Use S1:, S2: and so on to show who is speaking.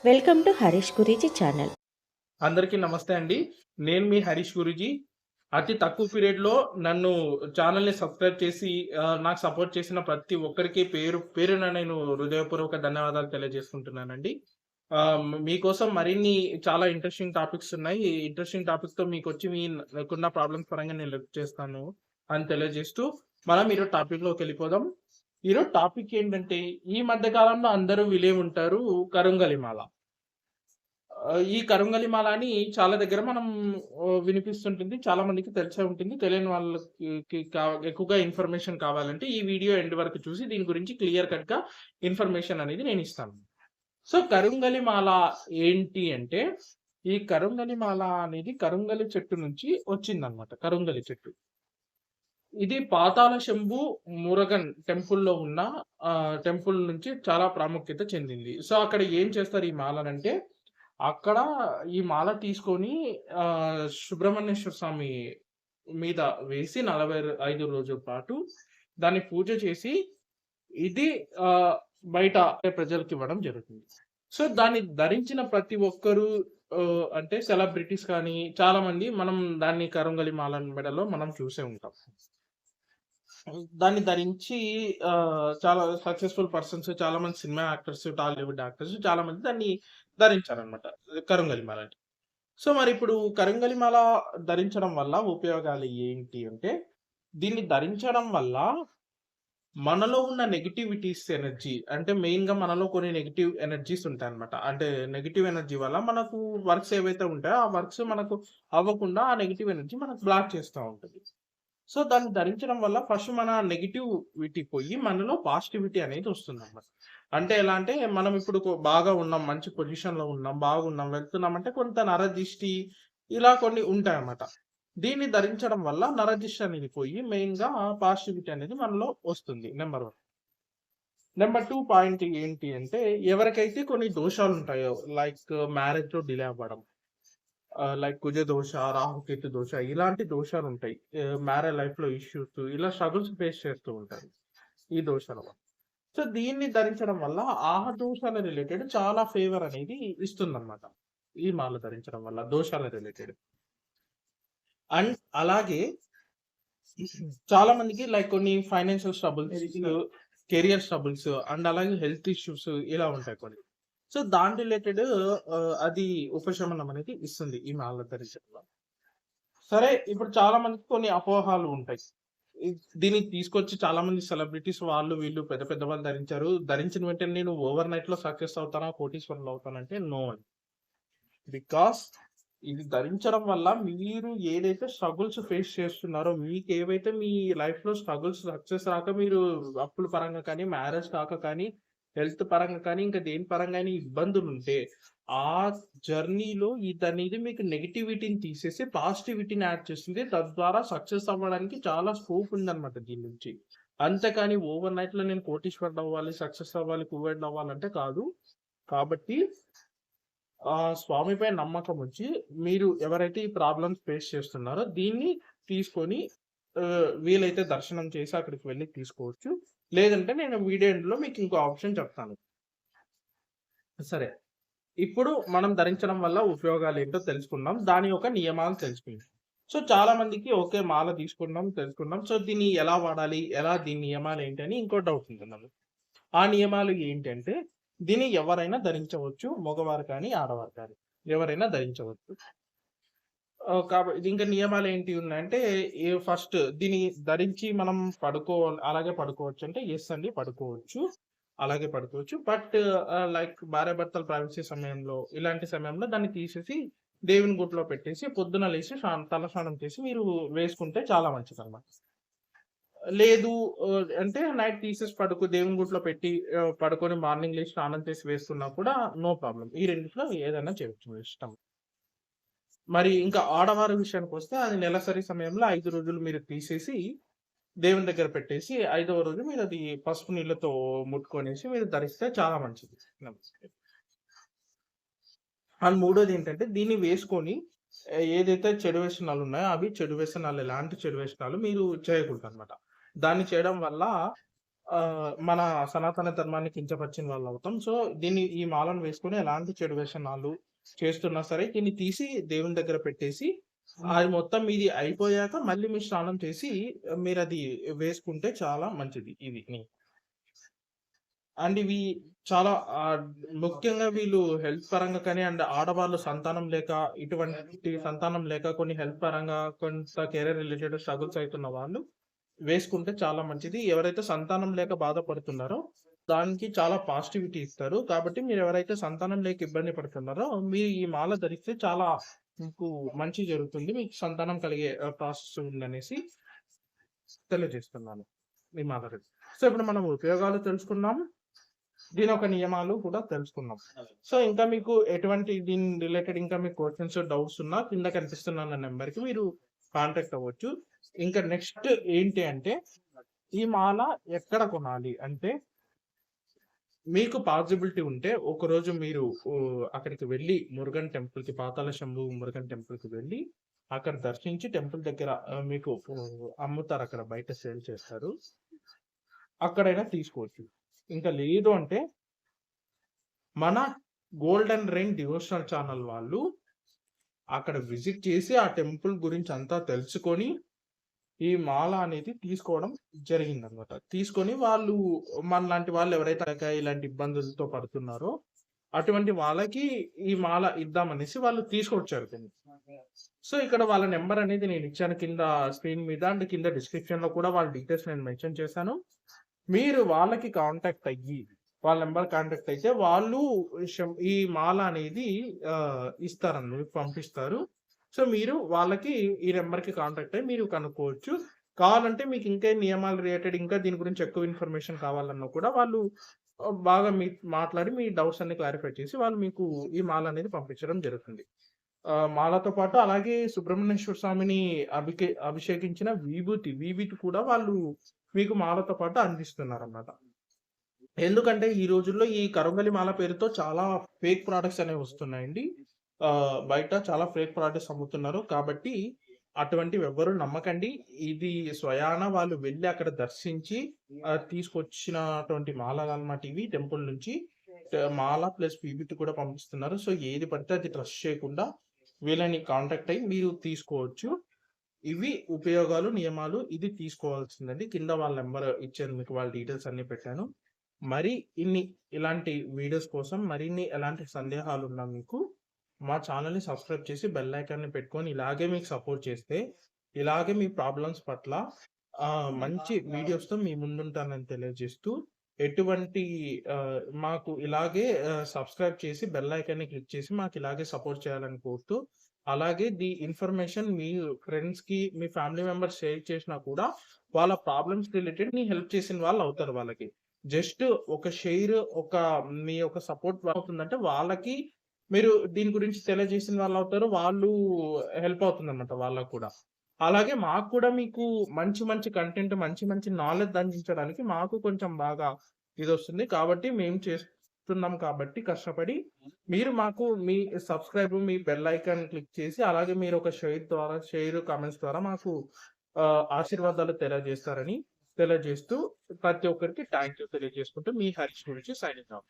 S1: Welcome to Harish Guruji channel.
S2: అందరికీ నమస్తే అండి. నేను మీ హరీష్ గురూజీ. అతి తక్కువ పీరియడ్‌లో నన్ను ఛానెల్‌ని సబ్స్క్రైబ్ చేసి నాకు సపోర్ట్ చేసిన ప్రతి ఒక్కరికి పేరు పేరున నేను హృదయపూర్వక ధన్యవాదాలు తెలియజేసుకుంటున్నానండి. మీకోసం మరిన్ని చాలా ఇంట్రెస్టింగ్ టాపిక్స్ ఉన్నాయి. ఈ ఇంట్రెస్టింగ్ టాపిక్స్‌తో మీకొచ్చి మీకున్న ప్రాబ్లమ్స్ పరంగా నేను హెల్ప్ చేస్తాను అని తెలియజేస్తూ మనం ఈరోజు టాపిక్‌లోకెళ్ళిపోదాం. ఈరోజు టాపిక్ ఏంటంటే, ఈ మధ్య కాలంలో అందరూ వినే ఉంటారు కరుంగలిమాల. ఈ కరుంగలిమాల అని చాలా దగ్గర మనం వినిపిస్తుంటుంది. చాలా మందికి తెలిసే ఉంటుంది. తెలియని వాళ్ళకి ఎక్కువగా ఇన్ఫర్మేషన్ కావాలంటే ఈ వీడియో ఎండ్ వరకు చూసి దీని గురించి క్లియర్ కట్‌గా ఇన్ఫర్మేషన్ అనేది నేనిస్తాను. సో, కరుంగలిమాల ఏంటి అంటే, ఈ కరుంగలిమాల అనేది కరుంగలి చెట్టు నుంచి వచ్చిందనమాట. కరుంగలి చెట్టు. ఇది పాతాళ శంభు మురగన్ టెంపుల్‌లో ఉన్న టెంపుల్ నుంచి చాలా ప్రాముఖ్యత చెందింది. సో, అక్కడ ఏం చేస్తారు ఈ మాలనంటే, అక్కడ ఈ మాల తీసుకొని సుబ్రహ్మణ్యేశ్వర స్వామి మీద వేసి 45 రోజుల పాటు దాన్ని పూజ చేసి ఇది బయట ప్రజలకివ్వడం జరుగుతుంది. సో, దాన్ని ధరించిన ప్రతి ఒక్కరు అంటే సెలబ్రిటీస్ కానీ చాలామంది మనం దాన్ని కరుంగలి మాల మెడలో మనం చూసే ఉంటాం. దాన్ని ధరించి చాలా సక్సెస్‌ఫుల్ పర్సన్స్ చాలామంది సినిమా యాక్టర్స్, టాలీవుడ్ యాక్టర్స్ చాలామంది దాన్ని ధరించారనమాట. కరుంగలి మాల అంటే. సో, మరిప్పుడు కరుంగలి మాల ధరించడం వల్ల ఉపయోగాలు ఏంటి అంటే, దీన్ని ధరించడం వల్ల మనలో ఉన్న నెగటివిటీస్ ఎనర్జీ అంటే మెయిన్‌గా మనలో కొన్ని నెగెటివ్ ఎనర్జీస్ ఉంటాయన్నమాట. అంటే నెగెటివ్ ఎనర్జీ వల్ల మనకు వర్క్స్ ఏవైతే ఉంటాయో, ఆ వర్క్స్ మనకు అవ్వకుండా ఆ నెగెటివ్ ఎనర్జీ మనకు బ్లాక్ చేస్తా ఉంటది. సో, దాన్ని ధరించడం వల్ల ఫస్ట్ మన నెగటివిటీ పోయి మనలో పాజిటివిటీ అనేది వస్తుందన్నమాట. అంటే ఎలా అంటే మనం ఇప్పుడు బాగా ఉన్నాం, మంచి పొజిషన్‌లో ఉన్నాం, బాగున్నాం, వెళ్తున్నామంటే కొంత నరదిష్టి ఇలా కొన్ని ఉంటాయన్నమాట. దీన్ని ధరించడం వల్ల నరదిష్టి అనేది పోయి మెయిన్‌గా పాజిటివిటీ అనేది మనలో వస్తుంది. నంబర్ 1. నంబర్ 2 పాయింట్ ఏంటి అంటే ఎవరికైతే కొన్ని దోషాలుంటాయో లైక్ మ్యారేజ్‌లో డిలే అవ్వడం. లైక్ కుజ దోష, రాహుకేతు దోష ఇలాంటి దోషాలుంటాయి. మ్యారేజ్ లైఫ్‌లో ఇష్యూస్ ఇలా స్ట్రగుల్స్ ఫేస్ చేస్తూ ఉంటారు. ఈ దోషాల వల్ల. సో, దీన్ని ధరించడం వల్ల ఆ దోషాల రిలేటెడ్ చాలా ఫేవర్ అనేది ఇస్తుందన్నమాట. ఈ మాల ధరించడం వల్ల దోషాల రిలేటెడ్. అండ్ అలాగే చాలా మందికి లైక్ కొన్ని ఫైనాన్షియల్ స్ట్రబుల్స్, కెరియర్ స్ట్రబుల్స్ అండ్ అలాగే హెల్త్ ఇష్యూస్ ఇలా ఉంటాయి కొన్ని. సో, దాని రిలేటెడ్ అది ఉపశమనం అనేది ఇస్తుంది ఈ మాల ధరించడం వల్ల. సరే, ఇప్పుడు చాలా మందికి కొన్ని అపోహలు ఉంటాయి. దీన్ని తీసుకొచ్చి చాలా మంది సెలబ్రిటీస్ వాళ్ళు వీళ్ళు పెద్ద పెద్ద వాళ్ళు ధరించారు. ధరించిన వెంటనే నేను ఓవర్ నైట్‌లో సక్సెస్ అవుతానా, కోటీశ్వరులు అవుతానంటే నో అండి. బికాస్ ఇది ధరించడం వల్ల మీరు ఏదైతే స్ట్రగుల్స్ ఫేస్ చేస్తున్నారో, మీకేవైతే మీ లైఫ్‌లో స్ట్రగుల్స్ సక్సెస్ రాక మీరు అప్పుల పరంగా కానీ, మ్యారేజ్ కాక కానీ, హెల్త్ పరంగా కానీ, ఇంకా దేని పరంగా అయినా ఇబ్బందులుంటే, ఆ జర్నీలో ఇదనేది మీకు నెగటివిటీని తీసేసి పాజిటివిటీని యాడ్ చేస్తుంది. తద్వారా సక్సెస్ అవ్వడానికి చాలా స్కోప్ ఉందన్నమాట దీని నుంచి. అంతేకాని ఓవర్ నైట్‌లో నేను కోటీశ్వరుడు అవ్వాలి, సక్సెస్ అవ్వాలి, కుబేరుడు అవ్వాలంటే కాదు. కాబట్టి స్వామిపై నమ్మకం ఉంచి, మీరు ఎవరైతే ఈ ప్రాబ్లమ్స్ ఫేస్ చేస్తున్నారో దీన్ని తీసుకొని వీలైతే దర్శనం చేసి అక్కడికి వెళ్లి తీసుకోవచ్చు. లేదంటే నేను వీడియో ఎండ్‌లో మీకు ఇంకో ఆప్షన్ చెప్తాను. సరే. ఇప్పుడు మనం ధరించడం వల్ల ఉపయోగాలేంటో తెలుసుకుందాం. దాని యొక్క నియమాలు తెలుసుకుందాం. సో, చాలా మందికి ఓకే. మాల తెలుసుకున్నాం. సో, దీన్ని ఎలా వాడాలి? దీని నియమాలేంటి అని ఇంకో డౌట్ ఉంటుంది. ఆ నియమాలు ఏంటంటే, దీన్ని ఎవరైనా ధరించవచ్చు. మగవారు కానీ, ఆడవారు కానీ ఎవరైనా ధరించవచ్చు. ఇంకా నియమాలేంటి ఉన్నాయంటే, ఫస్ట్ దీన్ని ధరించి మనం అలాగే పడుకోవచ్చు అంటే యెస్ అండి పడుకోవచ్చు. అలాగే పడుకోవచ్చు. బట్ లైక్ భార్యాభర్తల ప్రైవసీ సమయంలో, ఇలాంటి సమయంలో దాన్ని తీసేసి దేవుని గుడిలో పెట్టేసి పొద్దున లేసి తలస్నానం చేసి మీరు వేసుకుంటే చాలా మంచిదన్నమాట. లేదు అంటే నైట్ తీసేసి దేవుని గుడిలో పెట్టి పడుకొని మార్నింగ్ లేసి స్నానం చేసి వేసుకున్నా కూడా నో ప్రాబ్లమ్. ఈ రెండిట్లో ఏదైనా చేయొచ్చు మీ ఇష్టం. మరి ఇంకా ఆడవారి విషయానికొస్తే అది నెలసరి సమయంలో 5 రోజులు మీరు తీసేసి దేవుని దగ్గర పెట్టేసి 5వ రోజు మీరది పసుపు నీళ్ళతో ముట్టుకొనేసి మీరు ధరిస్తే చాలా మంచిది. అండ్ మూడోదేంటంటే దీన్ని వేసుకొని ఏదైతే చెడు వ్యసనాలున్నాయో అవి చెడు వ్యసనాలు ఎలాంటి చెడు వ్యసనాలు మీరు చేయకూడదనమాట. దాన్ని చేయడం వల్ల మన సనాతన ధర్మాన్ని కించపరిచిన వాళ్ళవుతాం. సో, ఈ మాలను వేసుకొని ఎలాంటి చెడు వ్యసనాలు చేస్తున్నా సరే, దీన్ని తీసి దేవుని దగ్గర పెట్టేసి, అది మొత్తం మీది అయిపోయాక మళ్ళీ మీరు స్నానం చేసి మీరది వేసుకుంటే చాలా మంచిది ఇది. అండ్ ఇవి చాలా ముఖ్యంగా వీళ్ళు హెల్త్ పరంగా కానీ, అండ్ ఆడవాళ్ళు సంతానం లేక, ఇటువంటి సంతానం లేక కొన్ని హెల్త్ పరంగా కొంత కెరీర్ రిలేటెడ్ స్ట్రగుల్స్ అయితున్న వాళ్ళు వేసుకుంటే చాలా మంచిది. ఎవరైతే సంతానం లేక బాధపడుతున్నారో దానికి చాలా పాజిటివిటీ ఇస్తారు. కాబట్టి మీరెవరైతే సంతానం లేక ఇబ్బంది పడుతున్నారో, మీరు ఈ మాల ధరిస్తే చాలా మీకు మంచి జరుగుతుంది. మీకు సంతానం కలిగే ప్రాసెస్ ఉందనేసి తెలియజేస్తున్నాను. ఈ మాల ధరిస్తే. సో, ఇప్పుడు మనం ఉపయోగాలు తెలుసుకున్నాం. దీని యొక్క నియమాలు కూడా తెలుసుకున్నాం. సో, ఇంకా మీకు ఎటువంటి దీని రిలేటెడ్ ఇంకా మీకు క్వెషన్స్, డౌట్స్ ఉన్నా కింద కనిపిస్తున్న నంబర్‌కి మీరు కాంటాక్ట్ అవ్వచ్చు. ఇంకా నెక్స్ట్ ఏంటి అంటే, ఈ మాల ఎక్కడ కొనాలి అంటే, మీకు పాసిబిలిటీ ఉంటే ఒకరోజు మీరు అక్కడికి వెళ్లి మురుగన్ టెంపుల్‌కి, పాతాళ శంభు మురుగన్ టెంపుల్‌కి వెళ్లి అక్కడ దర్శించి టెంపుల్ దగ్గర మీకు అమ్ముతారు, అక్కడ బయట సేల్ చేస్తారు. అక్కడైనా తీసుకోవచ్చు. ఇంకా లేదు అంటే మన గోల్డెన్ రెయిన్ డివోషనల్ ఛానల్ వాళ్ళు అక్కడ విజిట్ చేసి ఆ టెంపుల్ గురించి అంతా తెలుసుకొని ఈ మాల అనేది తీసుకోవడం జరిగిందనమాట. తీసుకొని వాళ్ళు మనలాంటి వాళ్ళు ఎవరైతే ఇలాంటి ఇబ్బందులతో పడుతున్నారో అటువంటి వాళ్ళకి ఈ మాల ఇద్దామనేసి వాళ్ళు తీసుకొచ్చారు దీన్ని. సో, ఇక్కడ వాళ్ళ నెంబర్ అనేది నేను ఇచ్చాను కింద స్క్రీన్ మీద, అండ్ కింద డిస్క్రిప్షన్‌లో కూడా వాళ్ళ డీటెయిల్స్ నేను మెన్షన్ చేశాను. మీరు వాళ్ళకి కాంటాక్ట్ అయ్యి, వాళ్ళ నెంబర్ కాంటాక్ట్ అయితే వాళ్ళు ఈ మాల అనేది ఇస్తారన్నమాట, మీకు పంపిస్తారు. సో, మీరు వాళ్ళకి ఈ నెంబర్‌కి కాంటాక్ట్ అయ్యి మీరు కనుక్కోవచ్చు. కావాలంటే మీకు ఇంకా నియమాలు రిలేటెడ్ ఇంకా దీని గురించి ఎక్కువ ఇన్ఫర్మేషన్ కావాలన్నా కూడా వాళ్ళు బాగా మాట్లాడి మీ డౌట్స్ అన్ని క్లారిఫై చేసి వాళ్ళు మీకు ఈ మాల అనేది పంపించడం జరుగుతుంది. మాలతో పాటు అలాగే సుబ్రహ్మణ్యేశ్వర స్వామిని అభిషేకించిన విభూతి కూడా వాళ్ళు మీకు మాలతో పాటు అందిస్తున్నారన్నమాట. ఎందుకంటే ఈ రోజుల్లో ఈ కరుంగలి మాల పేరుతో చాలా ఫేక్ ప్రొడక్ట్స్ అనేవి వస్తున్నాయండి. బయట చాలా ఫేక్ ప్రొడక్ట్స్ అమ్ముతున్నారు. కాబట్టి అటువంటివి ఎవ్వరు నమ్మకండి. ఇది స్వయాన వాళ్ళు వెళ్లి అక్కడ దర్శించి తీసుకొచ్చినటువంటి మాలలన్నమాట ఇవి టెంపుల్ నుంచి. మాల ప్లస్ విభూతి కూడా పంపిస్తున్నారు. సో, ఏది పడితే అది ట్రస్ట్ చేయకుండా వీళ్ళని కాంటాక్ట్ అయ్యి మీరు తీసుకోవచ్చు. ఇవి ఉపయోగాలు, నియమాలు. ఇది తీసుకోవాల్సిందండి. కింద వాళ్ళ నెంబర్ ఇచ్చాను మీకు, వాళ్ళ డీటెయిల్స్ అన్నీ పెట్టాను. మరి ఇలాంటి వీడియోస్ కోసం మరిన్ని ఎలాంటి సందేహాలున్నా మీకు మా ఛానల్‌ని సబ్స్క్రైబ్ చేసి బెల్ ఐకాన్‌ని పెట్టుకొని ఇలాగే మీకు సపోర్ట్ చేస్తే, ఇలాగే మీ ప్రాబ్లమ్స్ పట్ల మంచి వీడియోస్‌తో మీ ముందుంటానని తెలియజేస్తూ, ఎటువంటి మాకు ఇలాగే సబ్స్క్రైబ్ చేసి బెల్ ఐకాన్‌ని క్లిక్ చేసి మాకు ఇలాగే సపోర్ట్ చేయాలని కోరుతూ, అలాగే ఇన్ఫర్మేషన్ మీ ఫ్రెండ్స్‌కి, మీ ఫ్యామిలీ మెంబర్స్ షేర్ చేసినా కూడా వాళ్ళ ప్రాబ్లమ్స్ రిలేటెడ్ హెల్ప్ చేసిన వాళ్ళు అవుతారు వాళ్ళకి. జస్ట్ ఒక షేర్, మీ యొక్క సపోర్ట్ అవుతుందంటే వాళ్ళకి మీరు దీని గురించి తెలియజేసిన వాళ్ళు అవుతారు. వాళ్ళు హెల్ప్ అవుతుందన్నమాట వాళ్ళకి కూడా. అలాగే మాకు కూడా మీకు మంచి కంటెంట్, మంచి నాలెడ్జ్ అందించడానికి మాకు కొంచెం బాగా ఇదొస్తుంది. కాబట్టి మేము చేస్తున్నాం కాబట్టి కష్టపడి మీరు మాకు మీ సబ్స్క్రైబ్, మీ బెల్ ఐకాన్ క్లిక్ చేసి అలాగే మీరు ఒక షేర్, కామెంట్స్ ద్వారా మాకు ఆశీర్వాదాలు తెలియజేస్తారని తెలియజేస్తూ ప్రతి ఒక్కరికి థాంక్ యూ తెలియజేసుకుంటూ మీ హరీష్ గురించి సైనింగ్ ఆఫ్.